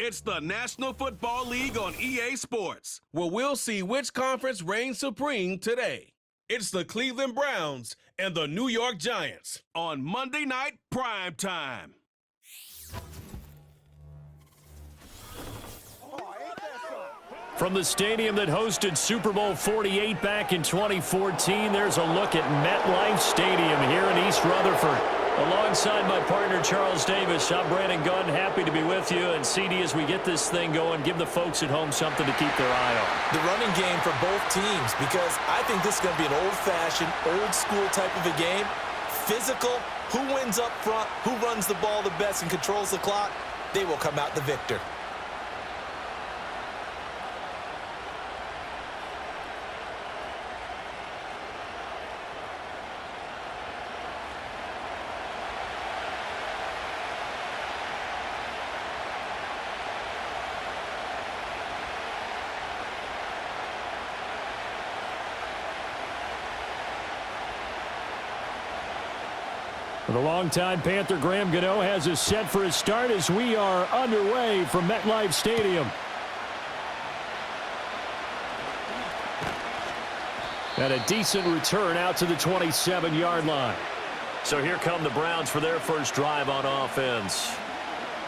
It's the National Football League on EA Sports, where we'll see which conference reigns supreme today. It's the Cleveland Browns and the New York Giants on Monday Night Prime Time. From the stadium that hosted Super Bowl 48 back in 2014, there's a look at MetLife Stadium here in East Rutherford. Alongside my partner, Charles Davis, I'm Brandon Gunn, happy to be with you. And CD, as we get this thing going, give the folks at home something to keep their eye on. The running game for both teams, because I think this is going to be an old-fashioned, old-school type of a game. Physical, who wins up front, who runs the ball the best and controls the clock, they will come out the victor. The longtime Panther Graham Gano has us set for a start as we are underway from MetLife Stadium. And a decent return out to the 27-yard line. So here come the Browns for their first drive on offense.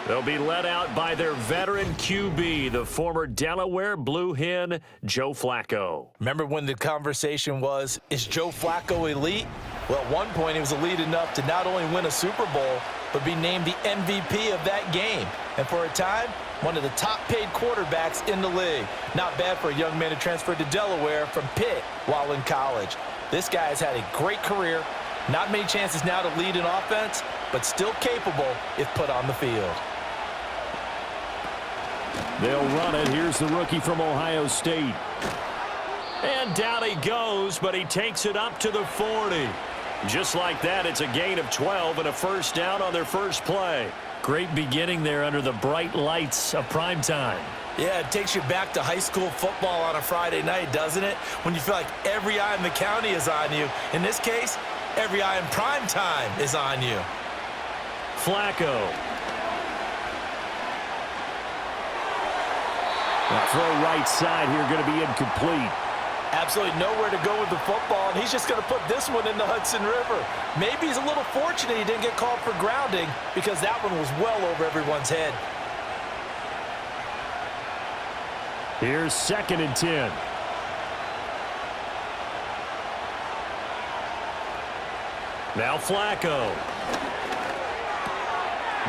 They'll be led out by their veteran QB, the former Delaware Blue Hen, Joe Flacco. Remember when the conversation was, is Joe Flacco elite? Well, at one point, he was elite enough to not only win a Super Bowl, but be named the MVP of that game. And for a time, one of the top-paid quarterbacks in the league. Not bad for a young man who transferred to Delaware from Pitt while in college. This guy has had a great career. Not many chances now to lead an offense, but still capable if put on the field. They'll run it. Here's the rookie from Ohio State. And down he goes, but he takes it up to the 40. Just like that, it's a gain of 12 and a first down on their first play. Great beginning there under the bright lights of primetime. Yeah, it takes you back to high school football on a Friday night, doesn't it? When you feel like every eye in the county is on you. In this case, every eye in primetime is on you. Flacco. Throw right side here, going to be incomplete. Absolutely nowhere to go with the football, and he's just going to put this one in the Hudson River. Maybe he's a little fortunate he didn't get called for grounding because that one was well over everyone's head. Here's 2nd and 10. Now Flacco.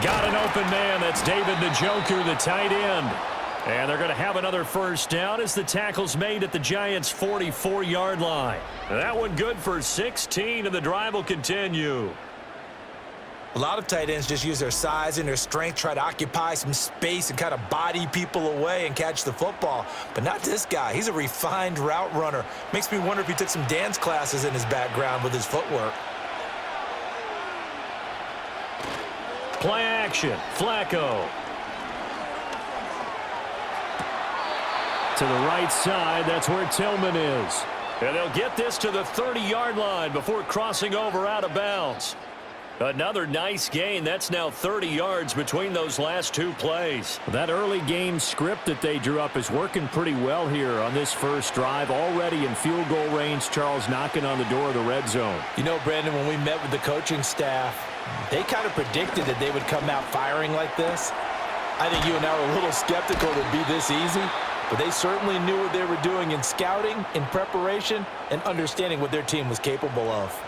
Got an open man. That's David Njoku, the tight end. And they're going to have another first down as the tackle's made at the Giants' 44-yard line. That one good for 16, and the drive will continue. A lot of tight ends just use their size and their strength, try to occupy some space and kind of body people away and catch the football. But not this guy. He's a refined route runner. Makes me wonder if he took some dance classes in his background with his footwork. Play action. Flacco. To the right side, that's where Tillman is. And they'll get this to the 30-yard line before crossing over out of bounds. Another nice gain. That's now 30 yards between those last two plays. That early game script that they drew up is working pretty well here on this first drive. Already in field goal range, Charles knocking on the door of the red zone. You know, Brandon, when we met with the coaching staff, they kind of predicted that they would come out firing like this. I think you and I were a little skeptical it would be this easy. But they certainly knew what they were doing in scouting, in preparation, and understanding what their team was capable of.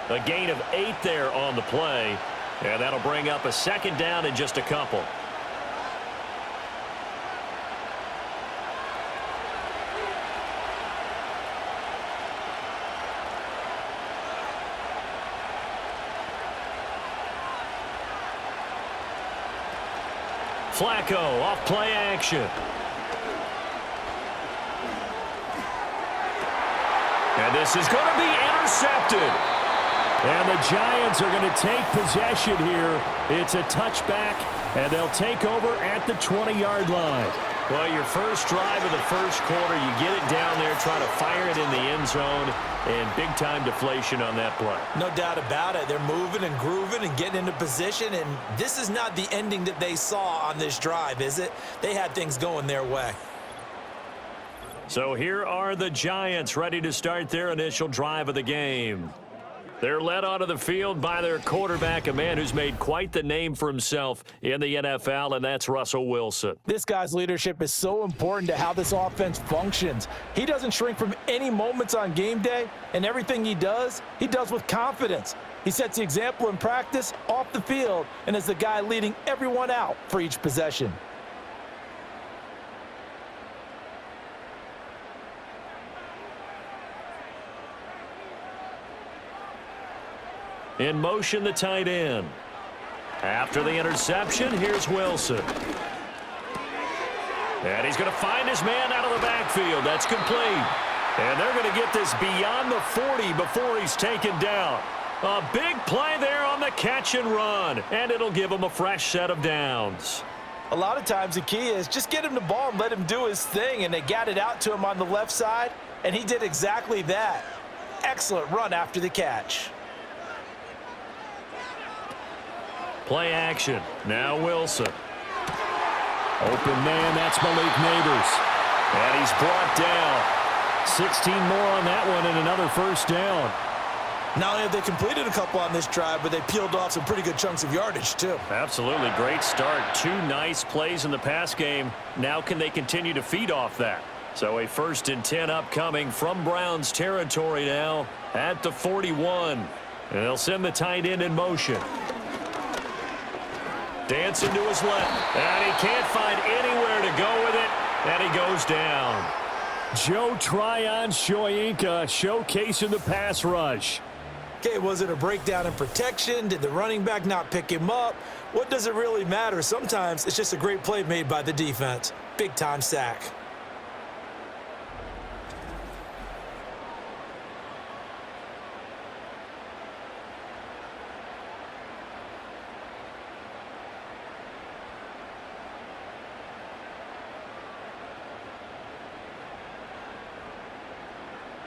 A gain of 8 there on the play, and that'll bring up a 2nd down in just a couple. Flacco off play action. And this is going to be intercepted. And the Giants are going to take possession here. It's a touchback, and they'll take over at the 20-yard line. Well, your first drive of the first quarter, you get it down there, try to fire it in the end zone, and big-time deflation on that play. No doubt about it. They're moving and grooving and getting into position, and this is not the ending that they saw on this drive, is it? They had things going their way. So here are the Giants ready to start their initial drive of the game. They're led onto the field by their quarterback, a man who's made quite the name for himself in the NFL, and that's Russell Wilson. This guy's leadership is so important to how this offense functions. He doesn't shrink from any moments on game day, and everything he does with confidence. He sets the example in practice, off the field, and is the guy leading everyone out for each possession. In motion, the tight end. After the interception, here's Wilson. And he's going to find his man out of the backfield. That's complete. And they're going to get this beyond the 40 before he's taken down. A big play there on the catch and run. And it'll give him a fresh set of downs. A lot of times the key is just get him the ball and let him do his thing. And they got it out to him on the left side. And he did exactly that. Excellent run after the catch. Play action. Now Wilson. Open man, that's Malik Neighbors. And he's brought down. 16 more on that one and another first down. Not only have they completed a couple on this drive, but they peeled off some pretty good chunks of yardage, too. Absolutely. Great start. 2 nice plays in the pass game. Now can they continue to feed off that? So a 1st and 10 upcoming from Browns territory now at the 41. And they'll send the tight end in motion. Dancing to his left, and he can't find anywhere to go with it, and he goes down. Joe Tryon-Shoyinka showcasing the pass rush. Okay, was it a breakdown in protection? Did the running back not pick him up? What does it really matter? Sometimes it's just a great play made by the defense. Big-time sack.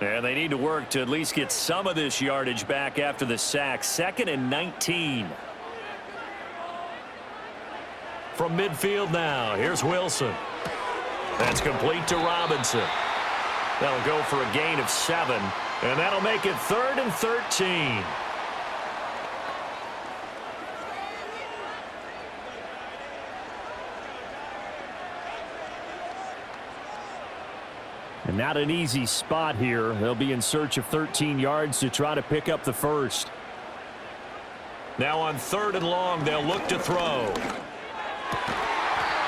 And they need to work to at least get some of this yardage back after the sack. 2nd and 19. From midfield now, here's Wilson. That's complete to Robinson. That'll go for a gain of 7, and that'll make it 3rd and 13. And not an easy spot here. They'll be in search of 13 yards to try to pick up the first. Now on 3rd and long, they'll look to throw.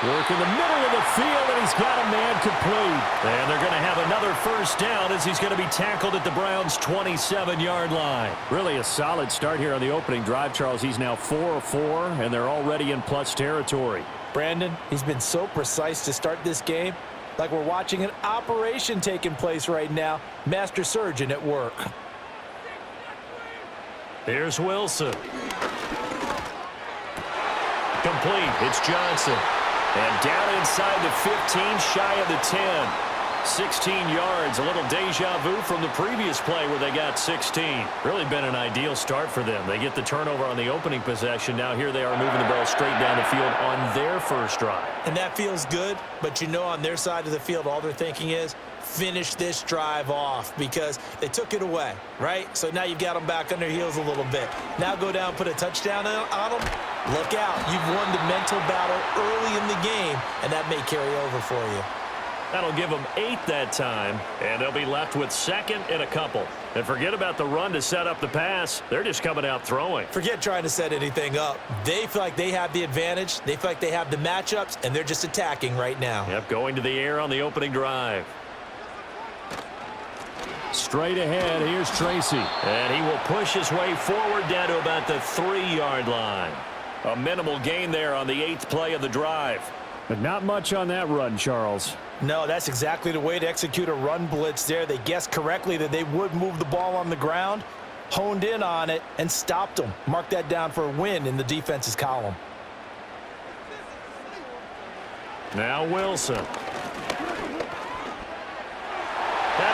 Work in the middle of the field, and he's got a man complete. And they're going to have another first down as he's going to be tackled at the Browns' 27-yard line. Really a solid start here on the opening drive, Charles. He's now 4 of 4, and they're already in plus territory. Brandon, he's been so precise to start this game. Like we're watching an operation taking place right now. Master surgeon at work. Here's Wilson. Complete. It's Johnson. And down inside the 15, shy of the 10. 16 yards, a little deja vu from the previous play where they got 16. Really been an ideal start for them. They get the turnover on the opening possession. Now here they are moving the ball straight down the field on their first drive. And that feels good, but you know on their side of the field, all they're thinking is finish this drive off because they took it away, right? So now you've got them back on their heels a little bit. Now go down, put a touchdown on them. Look out. You've won the mental battle early in the game, and that may carry over for you. That'll give them 8 that time, and they'll be left with 2nd and a couple. And forget about the run to set up the pass. They're just coming out throwing. Forget trying to set anything up. They feel like they have the advantage. They feel like they have the matchups, and they're just attacking right now. Yep, going to the air on the opening drive. Straight ahead, here's Tracy. And he will push his way forward down to about the 3-yard line. A minimal gain there on the 8th play of the drive. But not much on that run, Charles. No, that's exactly the way to execute a run blitz there. They guessed correctly that they would move the ball on the ground, honed in on it, and stopped them. Mark that down for a win in the defense's column. Now Wilson. And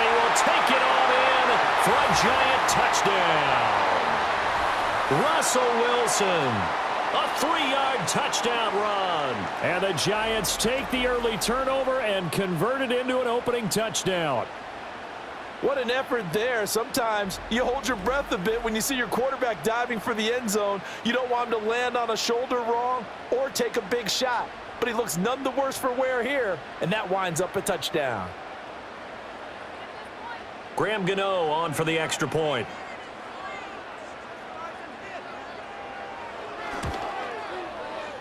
he will take it on in for a giant touchdown. Russell Wilson, a 3-yard touchdown run. And the Giants take the early turnover and convert it into an opening touchdown. What an effort there. Sometimes you hold your breath a bit when you see your quarterback diving for the end zone. You don't want him to land on a shoulder wrong or take a big shot. But he looks none the worse for wear here, and that winds up a touchdown. Graham Gano on for the extra point.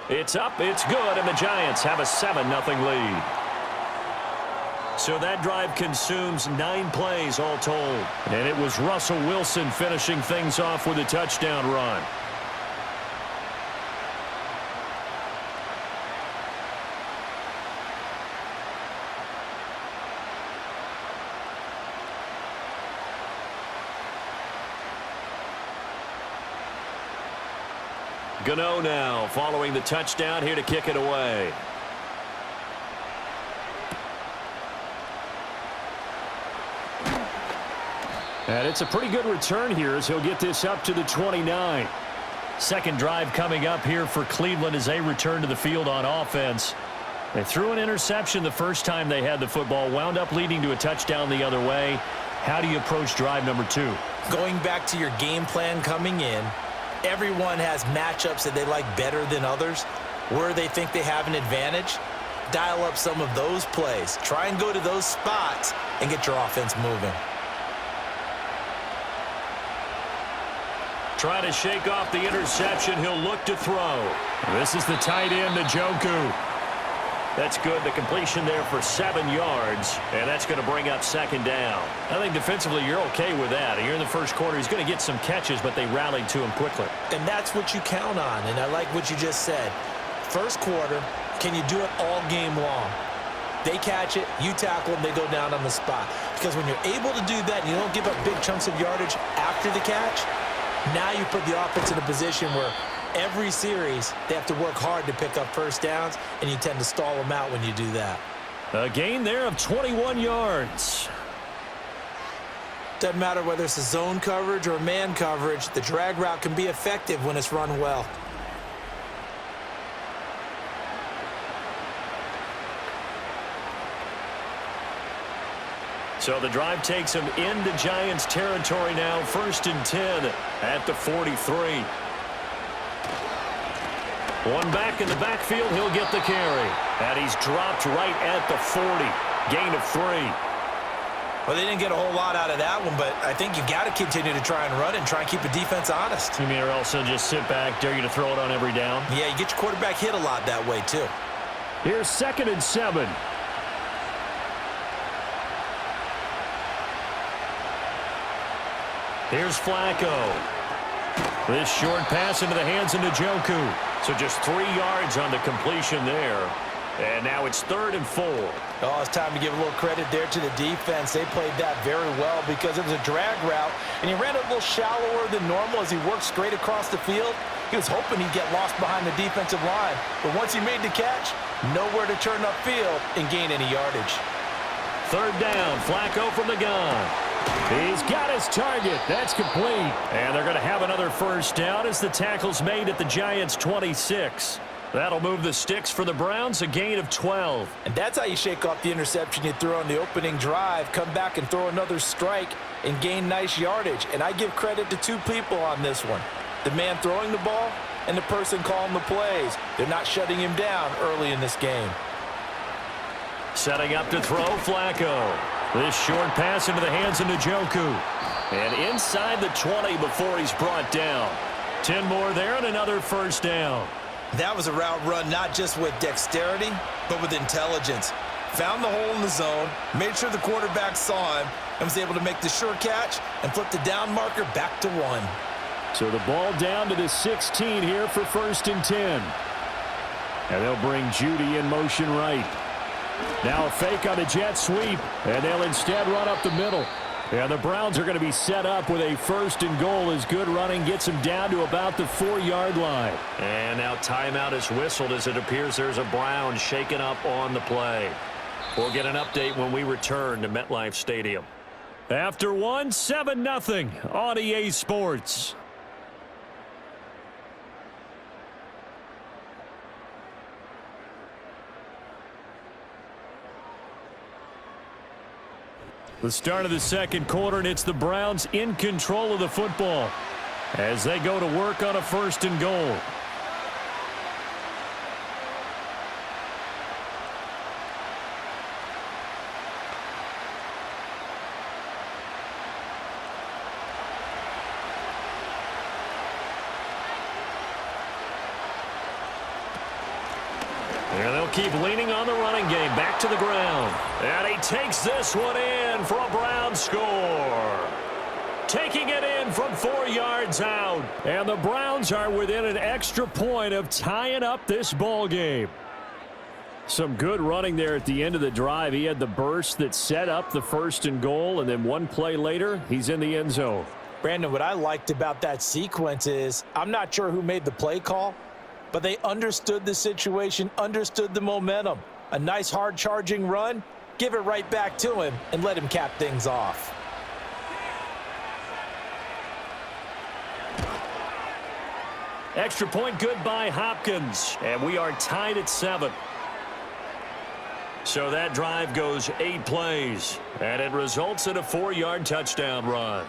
It's up, it's good, and the Giants have a 7-0 lead. So that drive consumes 9 plays all told. And it was Russell Wilson finishing things off with a touchdown run. Gano now following the touchdown here to kick it away. And it's a pretty good return here as he'll get this up to the 29. Second drive coming up here for Cleveland as they return to the field on offense. They threw an interception the first time they had the football, wound up leading to a touchdown the other way. How do you approach drive number 2? Going back to your game plan coming in, everyone has matchups that they like better than others, where they think they have an advantage. Dial up some of those plays. Try and go to those spots and get your offense moving. Trying to shake off the interception. He'll look to throw. This is the tight end, Njoku. That's good. The completion there for 7 yards, and that's going to bring up second down. I think defensively you're okay with that. Here in the first quarter, he's going to get some catches, but they rallied to him quickly. And that's what you count on, and I like what you just said. First quarter, can you do it all game long? They catch it, you tackle them, they go down on the spot. Because when you're able to do that and you don't give up big chunks of yardage after the catch, now you put the offense in a position where every series they have to work hard to pick up first downs, and you tend to stall them out when you do that. A gain there of 21 yards. Doesn't matter whether it's a zone coverage or man coverage, the drag route can be effective when it's run well. So the drive takes him into Giants territory now. 1st and 10 at the 43. One back in the backfield, he'll get the carry. And he's dropped right at the 40. Gain of 3. Well, they didn't get a whole lot out of that one, but I think you've got to continue to try and run and try and keep the defense honest. You mean or else they'll just sit back, dare you to throw it on every down? Yeah, you get your quarterback hit a lot that way, too. Here's 2nd and 7. Here's Flacco. This short pass into the hands of Njoku. So just 3 yards on the completion there. And now it's 3rd and 4. Oh, it's time to give a little credit there to the defense. They played that very well because it was a drag route, and he ran it a little shallower than normal as he worked straight across the field. He was hoping he'd get lost behind the defensive line. But once he made the catch, nowhere to turn upfield and gain any yardage. 3rd down, Flacco from the gun. He's got his target. That's complete. And they're going to have another first down as the tackle's made at the Giants' 26. That'll move the sticks for the Browns, a gain of 12. And that's how you shake off the interception you threw on the opening drive, come back and throw another strike and gain nice yardage. And I give credit to 2 people on this one. The man throwing the ball and the person calling the plays. They're not shutting him down early in this game. Setting up to throw, Flacco. This short pass into the hands of Njoku. And inside the 20 before he's brought down. 10 more there and another first down. That was a route run not just with dexterity, but with intelligence. Found the hole in the zone, made sure the quarterback saw him, and was able to make the sure catch and flip the down marker back to 1. So the ball down to the 16 here for 1st and 10. And they'll bring Judy in motion right. Now a fake on the jet sweep, and they'll instead run up the middle. Yeah, the Browns are going to be set up with a 1st and goal as good running gets them down to about the 4-yard line. And now timeout is whistled as it appears there's a Brown shaken up on the play. We'll get an update when we return to MetLife Stadium. After one, 7-0 on EA Sports. The start of the second quarter, and it's the Browns in control of the football as they go to work on a 1st and goal. And they'll keep leaning on the running game. Back to the ground. And he takes this one in for a Brown score. Taking it in from 4 yards out. And the Browns are within an extra point of tying up this ball game. Some good running there at the end of the drive. He had the burst that set up the 1st and goal, and then one play later, he's in the end zone. Brandon, what I liked about that sequence is I'm not sure who made the play call, but they understood the situation, understood the momentum. A nice hard-charging run, give it right back to him, and let him cap things off. Extra point good by Hopkins, and we are tied at 7. So that drive goes 8 plays, and it results in a 4-yard touchdown run.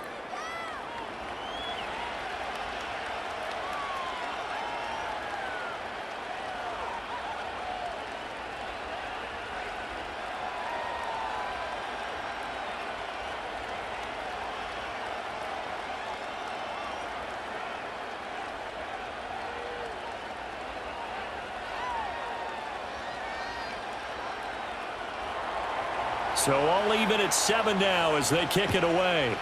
So all even at 7 now as they kick it away.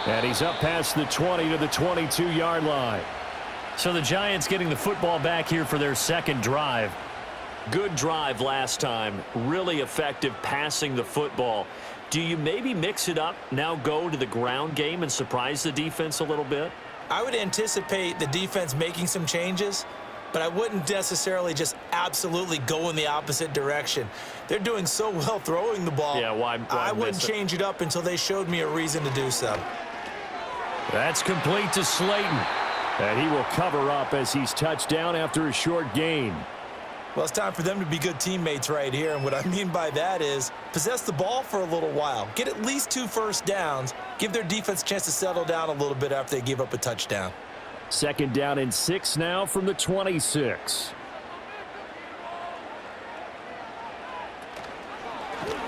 And he's up past the 20 to the 22-yard line. So the Giants getting the football back here for their second drive. Good drive last time. Really effective passing the football. Do you maybe mix it up, now go to the ground game and surprise the defense a little bit? I would anticipate the defense making some changes, but I wouldn't necessarily just absolutely go in the opposite direction. They're doing so well throwing the ball. Yeah, why I wouldn't change it up until they showed me a reason to do so. That's complete to Slayton. And he will cover up as he's touched down after a short gain. Well, it's time for them to be good teammates right here, and what I mean by that is possess the ball for a little while, get at least 2 first downs, give their defense a chance to settle down a little bit after they give up a touchdown. 2nd down and 6 now from the 26.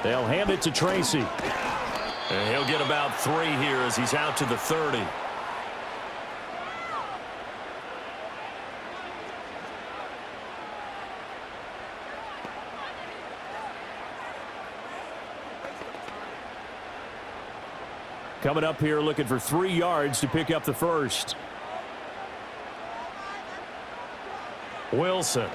They'll hand it to Tracy. And he'll get about 3 here as he's out to the 30. Coming up here looking for 3 yards to pick up the first. Wilson.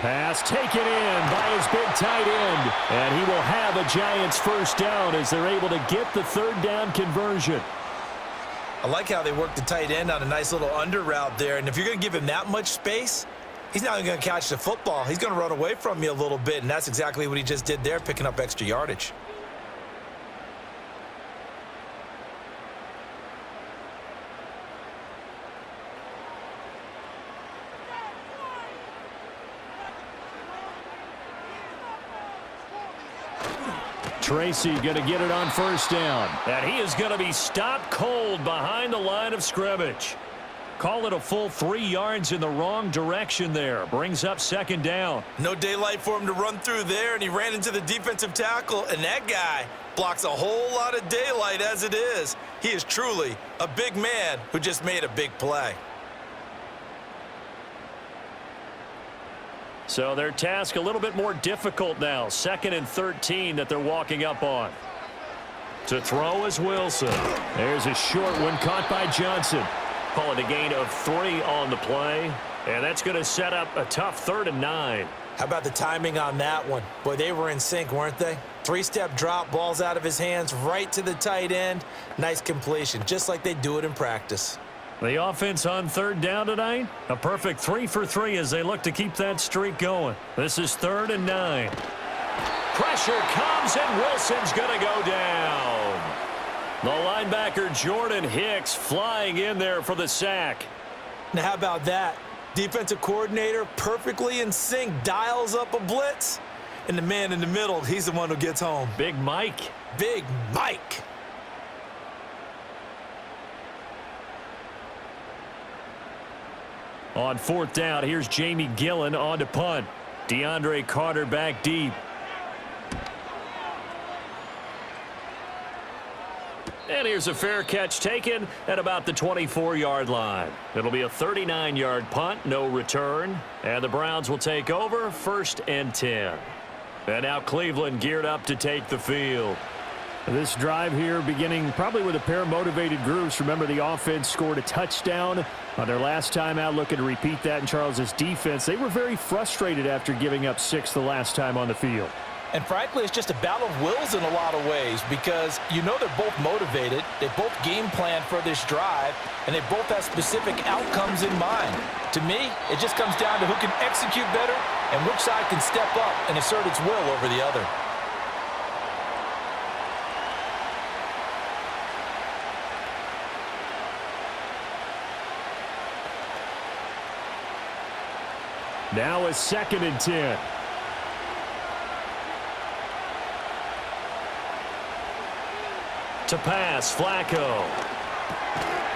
Pass taken in by his big tight end. And he will have a Giants first down as they're able to get the 3rd down conversion. I like how they work the tight end on a nice little under route there. And if you're going to give him that much space, he's not going to catch the football. He's going to run away from you a little bit, and that's exactly what he just did there, picking up extra yardage. Tracy going to get it on 1st down. And he is going to be stopped cold behind the line of scrimmage. Call it a full 3 yards in the wrong direction there. Brings up 2nd down. No daylight for him to run through there, and he ran into the defensive tackle, and that guy blocks a whole lot of daylight as it is. He is truly a big man who just made a big play. So their task a little bit more difficult now. 2nd and 13 that they're walking up on. To throw is Wilson. There's a short one caught by Johnson. Call it a gain of 3 on the play. And that's going to set up a tough 3rd and 9. How about the timing on that one? Boy, they were in sync, weren't they? 3-step drop, balls out of his hands, right to the tight end. Nice completion, just like they do it in practice. The offense on 3rd down tonight, a perfect 3 for 3 as they look to keep that streak going. This is 3rd and 9. Pressure comes, and Wilson's going to go down. The linebacker Jordan Hicks flying in there for the sack. Now, how about that? Defensive coordinator perfectly in sync, dials up a blitz. And the man in the middle, he's the one who gets home. Big Mike. Big Mike. On 4th down, here's Jamie Gillen on to punt. DeAndre Carter back deep. And here's a fair catch taken at about the 24-yard line. It'll be a 39-yard punt, no return. And the Browns will take over, 1st and 10. And now Cleveland geared up to take the field. This drive here beginning probably with a pair of motivated groups. Remember, the offense scored a touchdown on their last time out, looking to repeat that in Charles' defense. They were very frustrated after giving up 6 the last time on the field. And frankly, it's just a battle of wills in a lot of ways because you know they're both motivated, they both game plan for this drive, and they both have specific outcomes in mind. To me, it just comes down to who can execute better and which side can step up and assert its will over the other. Now a 2nd and 10. To pass, Flacco.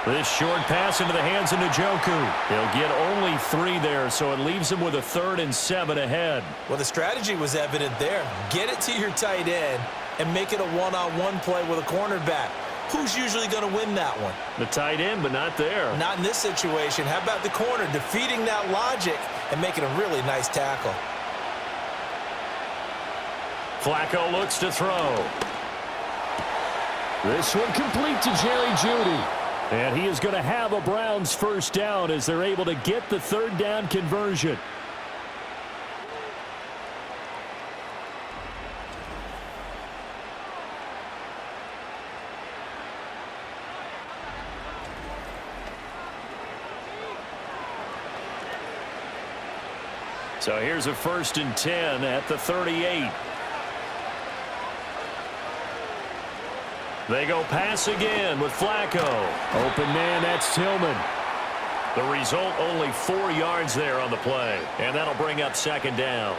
This short pass into the hands of Njoku. He'll get only 3 there, so it leaves him with a 3rd and 7 ahead. Well, the strategy was evident there. Get it to your tight end and make it a one-on-one play with a cornerback. Who's usually going to win that one? The tight end, but not there. Not in this situation. How about the corner defeating that logic and making a really nice tackle? Flacco looks to throw. This one complete to Jerry Jeudy. And he is going to have a Browns 1st down as they're able to get the 3rd down conversion. So here's a 1st and 10 at the 38. They go pass again with Flacco. Open man, that's Tillman. The result, only 4 yards there on the play. And that'll bring up 2nd down.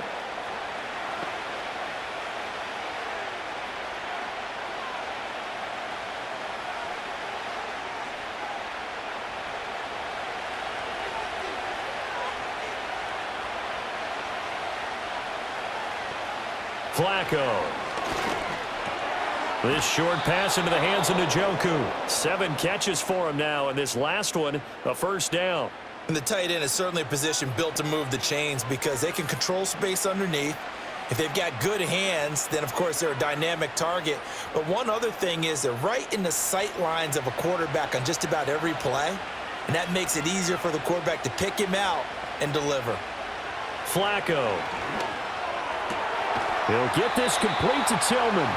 Flacco. This short pass into the hands of Njoku. 7 catches for him now, and this last one, a 1st down. And the tight end is certainly a position built to move the chains because they can control space underneath. If they've got good hands, then, of course, they're a dynamic target. But one other thing is they're right in the sight lines of a quarterback on just about every play, and that makes it easier for the quarterback to pick him out and deliver. Flacco. He'll get this complete to Tillman.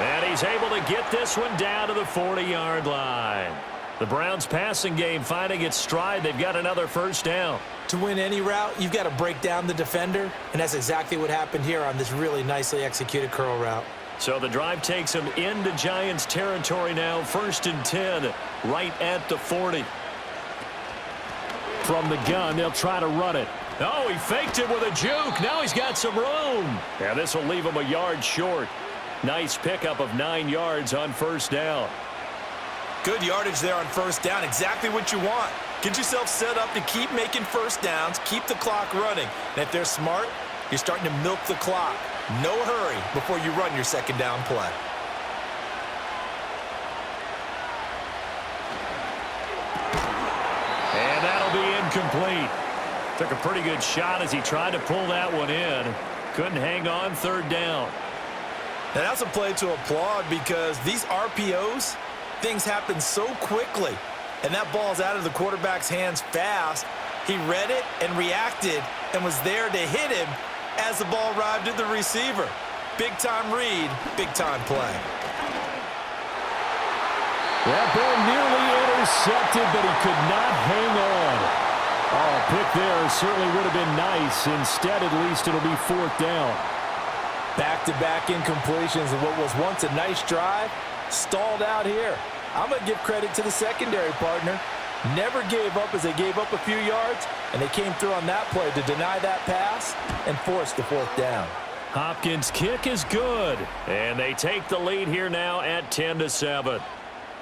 And he's able to get this one down to the 40-yard line. The Browns passing game finding its stride. They've got another 1st down. To win any route, you've got to break down the defender, and that's exactly what happened here on this really nicely executed curl route. So the drive takes them into Giants territory now. 1st and 10, right at the 40. From the gun, they'll try to run it. Oh, he faked it with a juke. Now he's got some room. Yeah, this will leave him a yard short. Nice pickup of 9 yards on 1st down. Good yardage there on 1st down. Exactly what you want. Get yourself set up to keep making 1st downs, keep the clock running. And if they're smart, you're starting to milk the clock. No hurry before you run your 2nd down play. And that'll be incomplete. Took a pretty good shot as he tried to pull that one in. Couldn't hang on 3rd down. And that's a play to applaud because these RPOs, things happen so quickly. And that ball's out of the quarterback's hands fast. He read it and reacted and was there to hit him as the ball arrived at the receiver. Big-time read, big-time play. That ball nearly intercepted, but he could not hang on. Oh, pick there certainly would have been nice. Instead, at least it'll be 4th down. Back-to-back incompletions of what was once a nice drive, stalled out here. I'm going to give credit to the secondary partner. Never gave up as they gave up a few yards, and they came through on that play to deny that pass and force the 4th down. Hopkins' kick is good, and they take the lead here now at 10-7.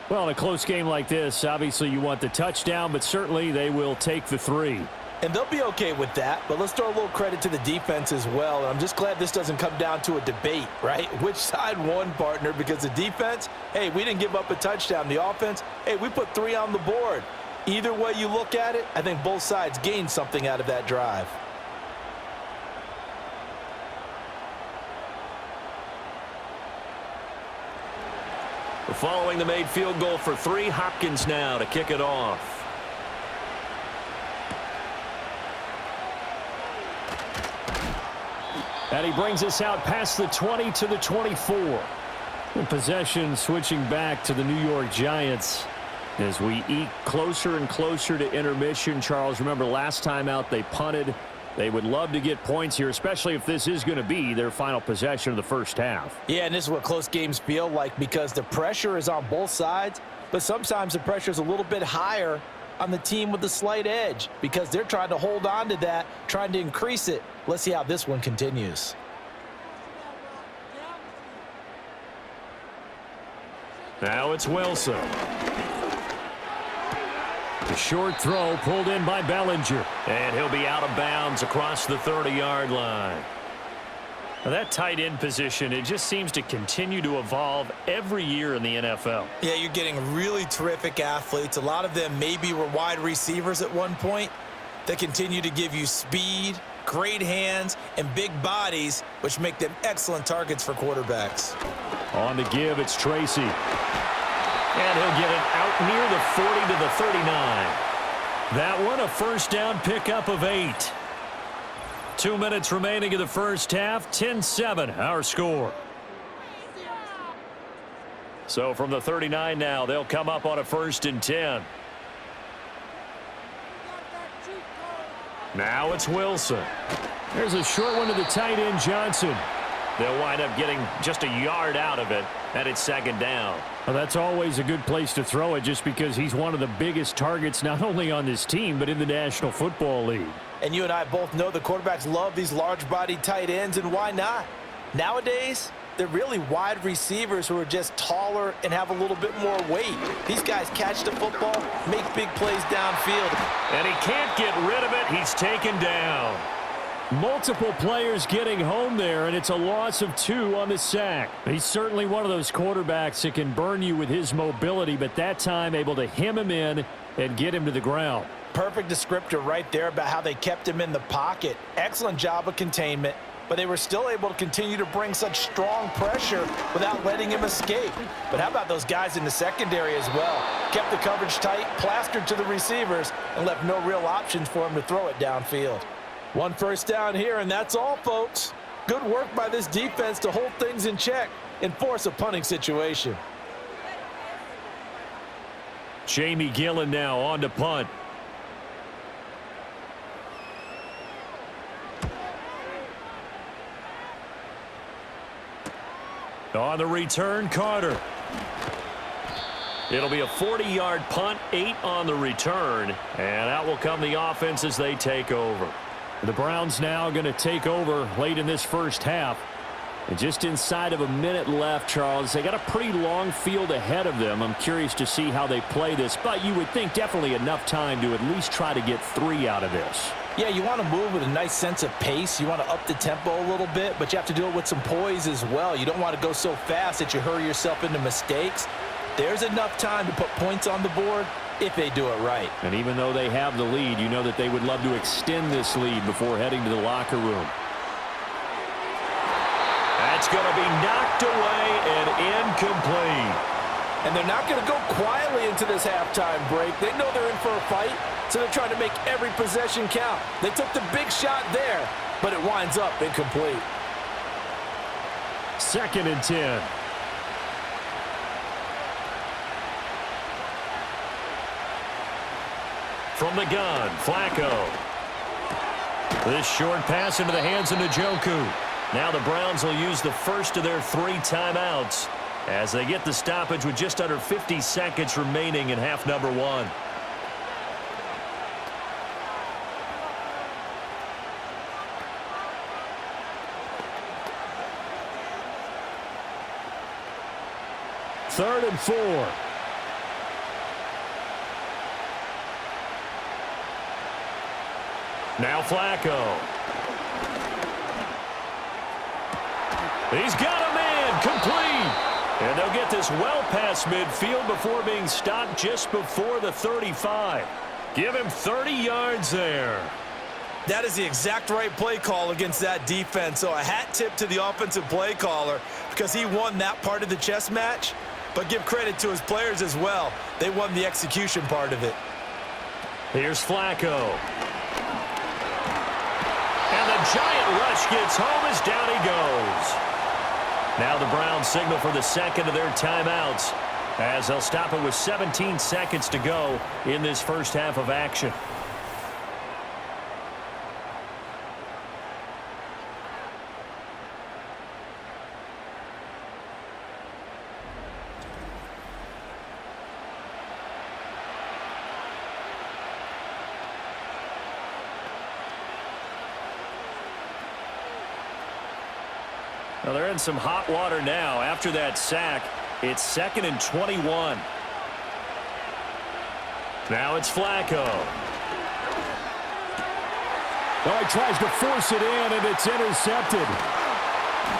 Well, in a close game like this, obviously you want the touchdown, but certainly they will take the 3. And they'll be okay with that, but let's throw a little credit to the defense as well. And I'm just glad this doesn't come down to a debate, right? Which side won, partner? Because the defense, hey, we didn't give up a touchdown. The offense, hey, we put 3 on the board. Either way you look at it, I think both sides gained something out of that drive. Following the made field goal for 3, Hopkins now to kick it off. And he brings us out past the 20 to the 24. Possession switching back to the New York Giants as we eke closer and closer to intermission. Charles, remember last time out they punted. They would love to get points here, especially if this is going to be their final possession of the first half. Yeah, and this is what close games feel like because the pressure is on both sides, but sometimes the pressure is a little bit higher on the team with the slight edge because they're trying to hold on to that, trying to increase it. Let's see how this one continues. Now it's Wilson. The short throw pulled in by Bellinger. And he'll be out of bounds across the 30-yard line. Now that tight end position, it just seems to continue to evolve every year in the NFL. Yeah, you're getting really terrific athletes. A lot of them maybe were wide receivers at one point. They continue to give you speed, great hands, and big bodies, which make them excellent targets for quarterbacks. On the give, it's Tracy. And he'll get it out near the 40 to the 39. That one a first down pickup of 8. 2 minutes remaining in the first half. 10-7 our score. So from the 39 now, they'll come up on a 1st and 10. Now it's Wilson. There's a short one to the tight end, Johnson. They'll wind up getting just a yard out of it, and it's 2nd down. Well, that's always a good place to throw it just because he's one of the biggest targets not only on this team but in the National Football League. And you and I both know the quarterbacks love these large-bodied tight ends, and why not? Nowadays, they're really wide receivers who are just taller and have a little bit more weight. These guys catch the football, make big plays downfield. And he can't get rid of it. He's taken down. Multiple players getting home there, and it's a loss of 2 on the sack. He's certainly one of those quarterbacks that can burn you with his mobility, but that time able to hem him in and get him to the ground. Perfect descriptor right there about how they kept him in the pocket. Excellent job of containment, but they were still able to continue to bring such strong pressure without letting him escape. But how about those guys in the secondary as well? Kept the coverage tight, plastered to the receivers, and left no real options for him to throw it downfield. 1 first down here, and that's all, folks. Good work by this defense to hold things in check and force a punting situation. Jamie Gillen now on to punt. On the return, Carter. It'll be a 40-yard punt, 8 on the return, and out will come the offense as they take over. The Browns now going to take over late in this first half. And just inside of a minute left, Charles. They got a pretty long field ahead of them. I'm curious to see how they play this, but you would think definitely enough time to at least try to get 3 out of this. Yeah, you want to move with a nice sense of pace. You want to up the tempo a little bit, but you have to do it with some poise as well. You don't want to go so fast that you hurry yourself into mistakes. There's enough time to put points on the board if they do it right. And even though they have the lead, you know that they would love to extend this lead before heading to the locker room. That's going to be knocked away and incomplete. And they're not going to go quietly into this halftime break. They know they're in for a fight, so they're trying to make every possession count. They took the big shot there, but it winds up incomplete. 2nd and 10. From the gun, Flacco. This short pass into the hands of Njoku. Now the Browns will use the first of their 3 timeouts as they get the stoppage with just under 50 seconds remaining in half number 1. Third and 4. Now Flacco. He's got a man complete. And they'll get this well past midfield before being stopped just before the 35. Give him 30 yards there. That is the exact right play call against that defense. So a hat tip to the offensive play caller because he won that part of the chess match. But give credit to his players as well. They won the execution part of it. Here's Flacco. And the giant rush gets home as down he goes. Now the Browns signal for the second of their timeouts as they'll stop it with 17 seconds to go in this first half of action. Well, they're in some hot water now. After that sack, it's 2nd and 21. Now it's Flacco. Oh, he tries to force it in, and it's intercepted.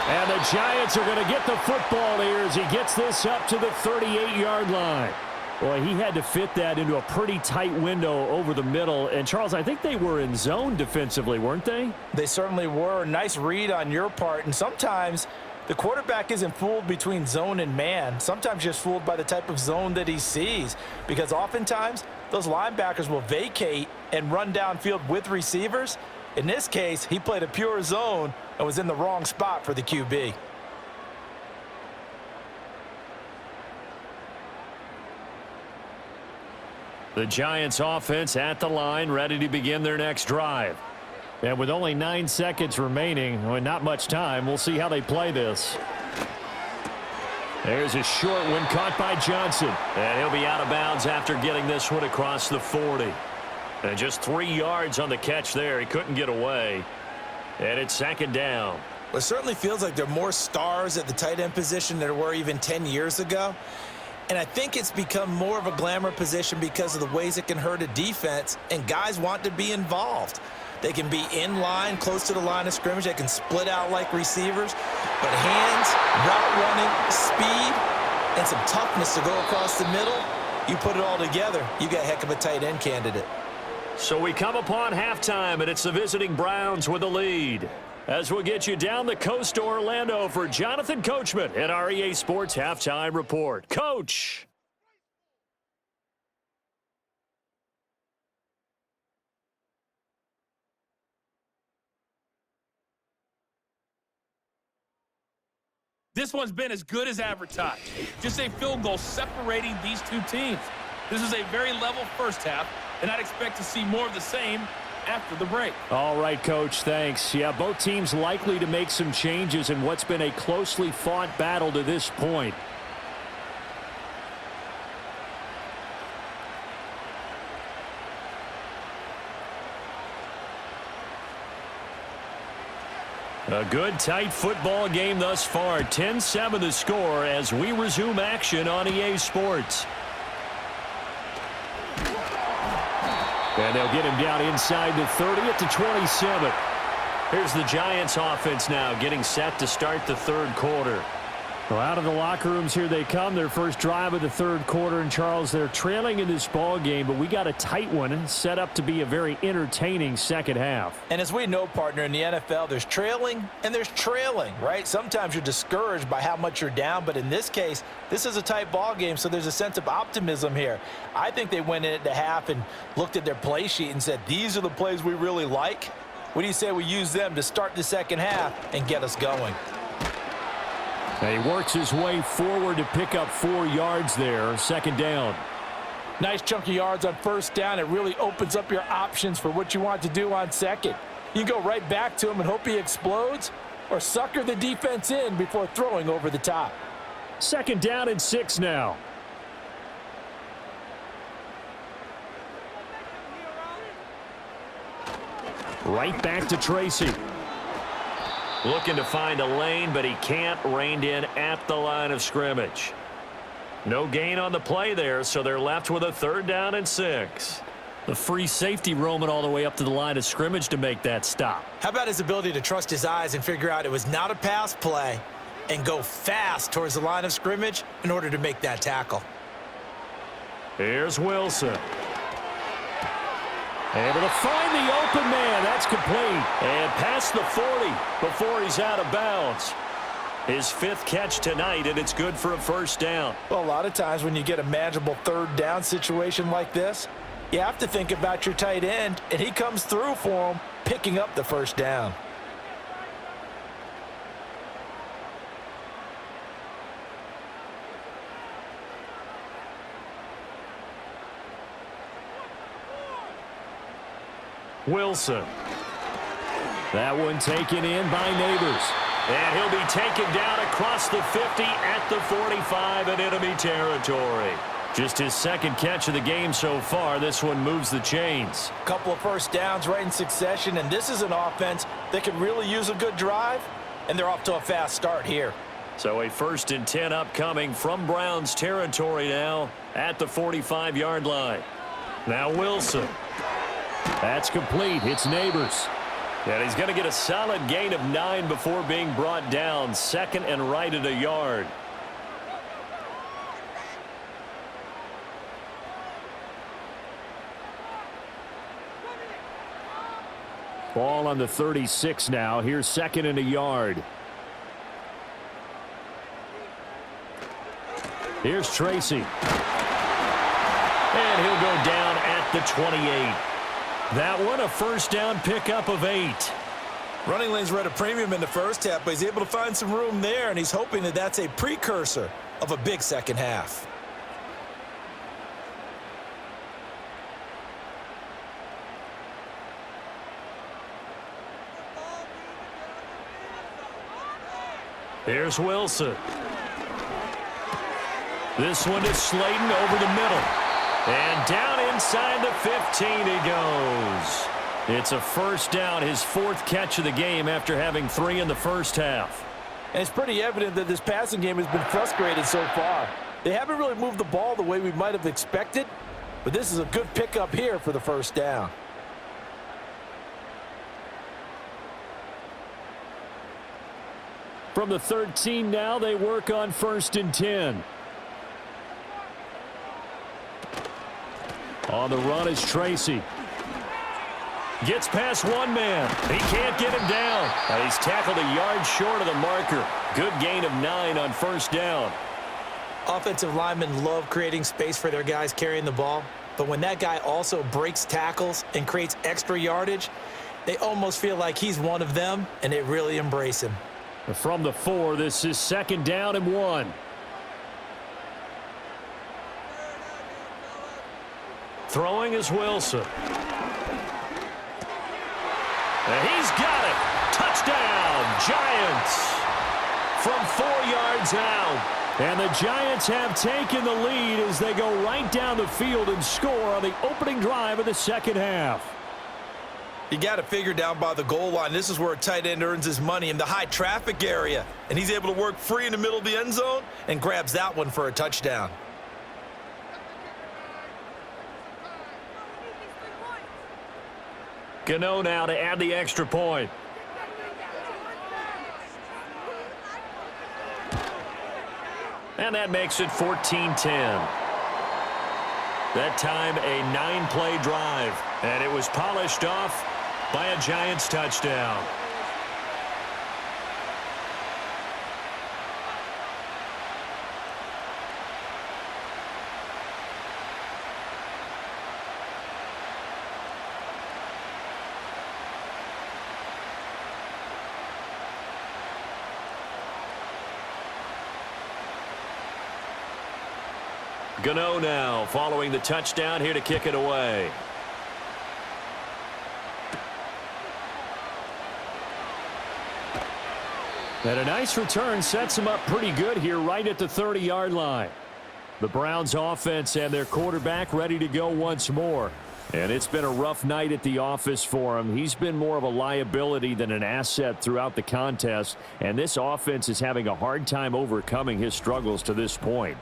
And the Giants are going to get the football here as he gets this up to the 38-yard line. Boy, he had to fit that into a pretty tight window over the middle. And, Charles, I think they were in zone defensively, weren't they? They certainly were. Nice read on your part. And sometimes the quarterback isn't fooled between zone and man. Sometimes just fooled by the type of zone that he sees. Because oftentimes those linebackers will vacate and run downfield with receivers. In this case, he played a pure zone and was in the wrong spot for the QB. The Giants offense at the line, ready to begin their next drive. And with only 9 seconds remaining, well, not much time, we'll see how they play this. There's a short one caught by Johnson. And he'll be out of bounds after getting this one across the 40. And just 3 yards on the catch there. He couldn't get away. And it's 2nd down. Well, it certainly feels like there are more stars at the tight end position than there were even 10 years ago. And I think it's become more of a glamour position because of the ways it can hurt a defense, and guys want to be involved. They can be in line, close to the line of scrimmage. They can split out like receivers. But hands, route running, speed, and some toughness to go across the middle, you put it all together, you got a heck of a tight end candidate. So we come upon halftime, and it's the visiting Browns with the lead. As we'll get you down the coast to Orlando for Jonathan Coachman at our EA Sports Halftime Report. Coach! This one's been as good as advertised. Just a field goal separating these two teams. This is a very level first half, and I'd expect to see more of the same after the break. All right, Coach, thanks. Yeah, both teams likely to make some changes in what's been a closely fought battle to this point. A good, tight football game thus far. 10-7 the score as we resume action on EA Sports. And they'll get him down inside the 30 at the 27. Here's the Giants offense now getting set to start the third quarter. Well, out of the locker rooms here they come. Their first drive of the third quarter. And, Charles, they're trailing in this ball game, but we got a tight one set up to be a very entertaining second half. And as we know, partner, in the NFL, there's trailing and there's trailing, right? Sometimes you're discouraged by how much you're down, but in this case, this is a tight ball game, so there's a sense of optimism here. I think they went in at the half and looked at their play sheet and said, these are the plays we really like. What do you say we use them to start the second half and get us going? And he works his way forward to pick up 4 yards there, second down. Nice chunk of yards on first down. It really opens up your options for what you want to do on second. You can go right back to him and hope he explodes, or sucker the defense in before throwing over the top. Second down and 6 now. Right back to Tracy. Looking to find a lane, but he can't. Reined in at the line of scrimmage. No gain on the play there, so they're left with a third down and 6. The free safety roaming all the way up to the line of scrimmage to make that stop. How about his ability to trust his eyes and figure out it was not a pass play and go fast towards the line of scrimmage in order to make that tackle? Here's Wilson. Able to find the open man. That's complete. And past the 40 before he's out of bounds. His 5th catch tonight, and it's good for a first down. Well, a lot of times when you get a manageable third down situation like this, you have to think about your tight end, and he comes through for him, picking up the first down. Wilson. That one taken in by Neighbors. And he'll be taken down across the 50 at the 45 in enemy territory. Just his 2nd catch of the game so far. This one moves the chains. Couple of first downs right in succession, and this is an offense that could really use a good drive, and they're off to a fast start here. So a 1st and 10 upcoming from Browns territory now at the 45-yard line. Now Wilson. That's complete. It's Neighbors. And he's going to get a solid gain of 9 before being brought down. 2nd and right at a yard. Ball on the 36 now. Here's 2nd and a yard. Here's Tracy. And he'll go down at the 28. That one a first down pickup of 8. Running lanes were at a premium in the first half, but he's able to find some room there, and he's hoping that that's a precursor of a big second half. Here's Wilson. This one is Slayton over the middle. And down inside the 15 he goes. It's a first down, his 4th catch of the game after having 3 in the first half. And it's pretty evident that this passing game has been frustrated so far. They haven't really moved the ball the way we might have expected, but this is a good pickup here for the first down. From the 13 now, they work on 1st and 10. On the run is Tracy. Gets past one man. He can't get him down. And he's tackled a yard short of the marker. Good gain of 9 on first down. Offensive linemen love creating space for their guys carrying the ball, but when that guy also breaks tackles and creates extra yardage, they almost feel like he's one of them, and they really embrace him. From the 4, this is 2nd down and 1. Throwing is Wilson. And he's got it. Touchdown, Giants. From 4 yards out. And the Giants have taken the lead as they go right down the field and score on the opening drive of the second half. You got to figure down by the goal line. This is where a tight end earns his money, in the high traffic area. And he's able to work free in the middle of the end zone and grabs that one for a touchdown. Gano now to add the extra point. And that makes it 14-10. That time, a 9-play drive. And it was polished off by a Giants touchdown. Gano now following the touchdown here to kick it away. And a nice return sets him up pretty good here right at the 30-yard line. The Browns offense and their quarterback ready to go once more. And it's been a rough night at the office for him. He's been more of a liability than an asset throughout the contest. And this offense is having a hard time overcoming his struggles to this point.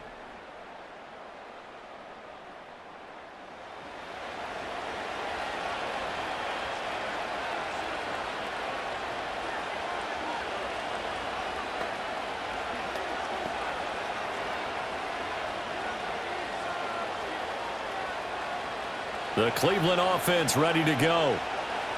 The Cleveland offense ready to go.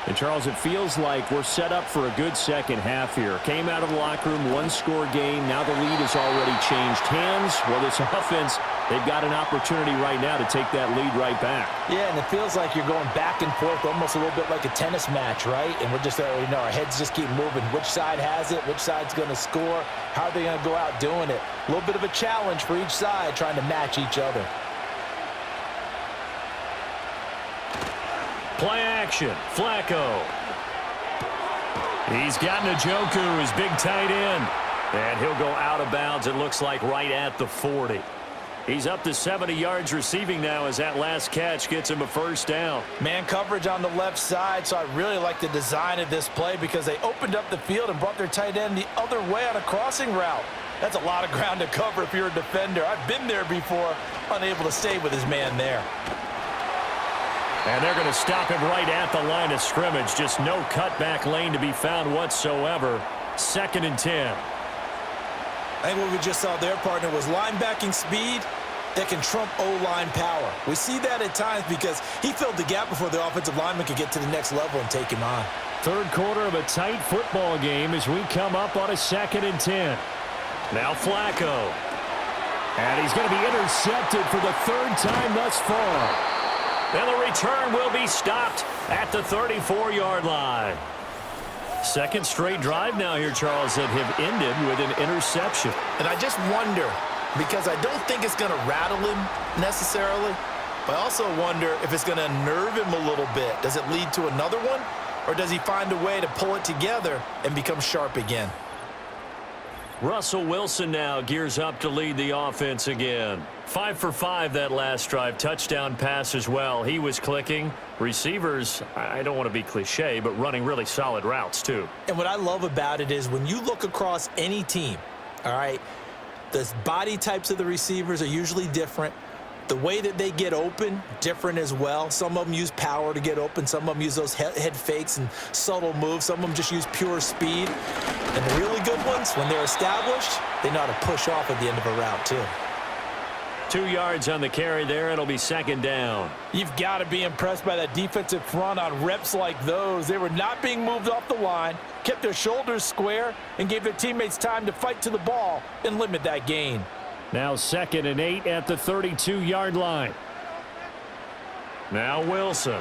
And, Charles, it feels like we're set up for a good second half here. Came out of the locker room, one-score game. Now the lead has already changed hands. Well, this offense, they've got an opportunity right now to take that lead right back. Yeah, and it feels like you're going back and forth almost a little bit like a tennis match, right? And we're just, our heads just keep moving. Which side has it? Which side's going to score? How are they going to go out doing it? A little bit of a challenge for each side trying to match each other. Play action. Flacco. He's got Njoku, his big tight end. And he'll go out of bounds, it looks like, right at the 40. He's up to 70 yards receiving now as that last catch gets him a first down. Man coverage on the left side, so I really like the design of this play because they opened up the field and brought their tight end the other way on a crossing route. That's a lot of ground to cover if you're a defender. I've been there before, unable to stay with his man there. And they're going to stop him right at the line of scrimmage. Just no cutback lane to be found whatsoever. 2nd and 10. I think what we just saw there, partner, was linebacking speed that can trump O-line power. We see that at times because he filled the gap before the offensive lineman could get to the next level and take him on. Third quarter of a tight football game as we come up on a 2nd and 10. Now Flacco. And he's going to be intercepted for the 3rd time thus far. And the return will be stopped at the 34-yard line. Second straight drive now here, Charles, that have ended with an interception. And I just wonder, because I don't think it's going to rattle him necessarily, but I also wonder if it's going to nerve him a little bit. Does it lead to another one, or does he find a way to pull it together and become sharp again? Russell Wilson now gears up to lead the offense again. 5 for 5 that last drive. Touchdown pass as well. He was clicking. Receivers, I don't want to be cliche, but running really solid routes too. And what I love about it is when you look across any team, all right, the body types of the receivers are usually different. The way that they get open, different as well. Some of them use power to get open. Some of them use those head fakes and subtle moves. Some of them just use pure speed. And the really good ones, when they're established, they know how to push off at the end of a route too. 2 yards on the carry there. It'll be 2nd down. You've got to be impressed by that defensive front on reps like those. They were not being moved off the line, kept their shoulders square, and gave their teammates time to fight to the ball and limit that gain. Now 2nd and 8 at the 32-yard line. Now Wilson.